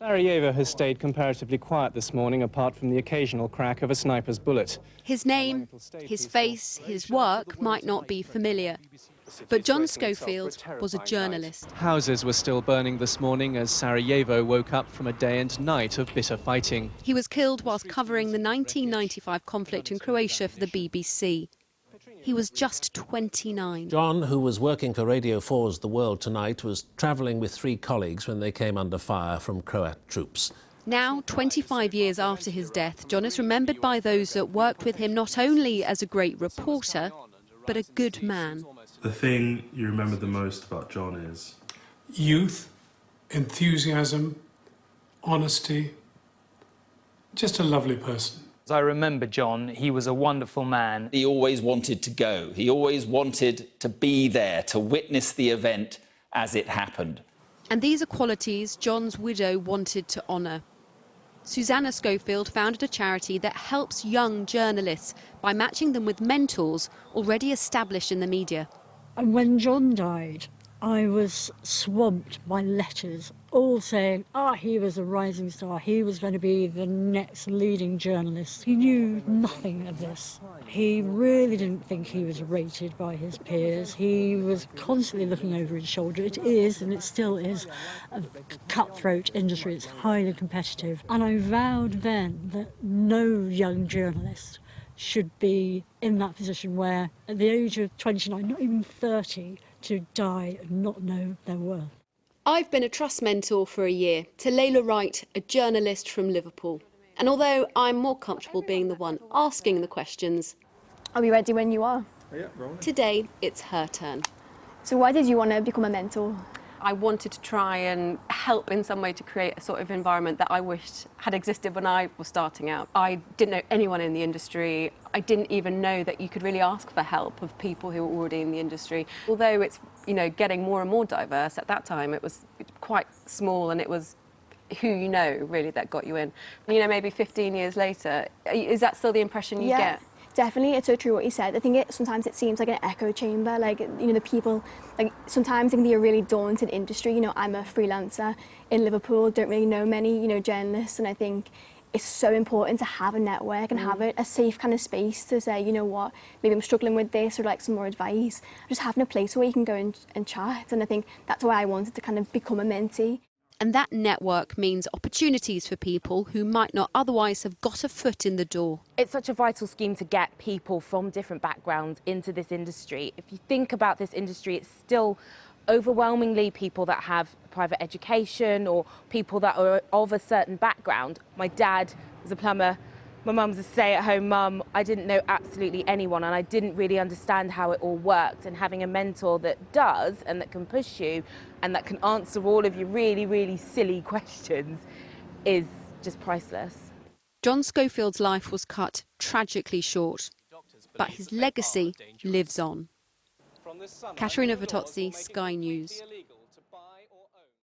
Sarajevo has stayed comparatively quiet this morning, apart from the occasional crack of a sniper's bullet. His name, his face, his work might not be familiar, but John Schofield was a journalist. Houses were still burning this morning as Sarajevo woke up from a day and night of bitter fighting. He was killed whilst covering the 1995 conflict in Croatia for the BBC. He was just 29. John, who was working for Radio 4's The World Tonight, was travelling with 3 colleagues when they came under fire from Croat troops. Now, 25 years after his death, John is remembered by those that worked with him not only as a great reporter, but a good man. The thing you remember the most about John is? Youth, enthusiasm, honesty, just a lovely person. As I remember John, he was a wonderful man. He always wanted to go. He always wanted to be there, to witness the event as it happened. And these are qualities John's widow wanted to honour. Susanna Schofield founded a charity that helps young journalists by matching them with mentors already established in the media. And when John died, I was swamped by letters, all saying, he was a rising star, he was going to be the next leading journalist. He knew nothing of this. He really didn't think he was rated by his peers. He was constantly looking over his shoulder. It is, and it still is, a cutthroat industry. It's highly competitive. And I vowed then that no young journalist should be in that position where, at the age of 29, not even 30, to die and not know their worth. I've been a trust mentor for a year to Layla Wright, a journalist from Liverpool. And although I'm more comfortable being the one asking the questions, I'll be ready when you are. Today it's her turn. So why did you want to become a mentor? I wanted to try and help in some way to create a sort of environment that I wished had existed when I was starting out. I didn't know anyone in the industry. I didn't even know that you could really ask for help of people who were already in the industry. Although it's, getting more and more diverse, at that time it was quite small, and it was who you know really that got you in. Maybe 15 years later, is that still the impression you get? Definitely, it's so true what you said. I think sometimes it seems like an echo chamber, the people, sometimes it can be a really daunting industry. I'm a freelancer in Liverpool, don't really know many, journalists, and I think it's so important to have a network and have a safe kind of space to say, you know what, maybe I'm struggling with this, or some more advice. Just having a place where you can go and chat, and I think that's why I wanted to kind of become a mentee. And that network means opportunities for people who might not otherwise have got a foot in the door. It's such a vital scheme to get people from different backgrounds into this industry. If you think about this industry, it's still overwhelmingly people that have private education or people that are of a certain background. My dad was a plumber. My mum's a stay-at-home mum. I didn't know absolutely anyone, and I didn't really understand how it all worked. And having a mentor that does, and that can push you, and that can answer all of your really, really silly questions is just priceless. John Schofield's life was cut tragically short, but his legacy lives on. Katerina Vitozzi, Sky News.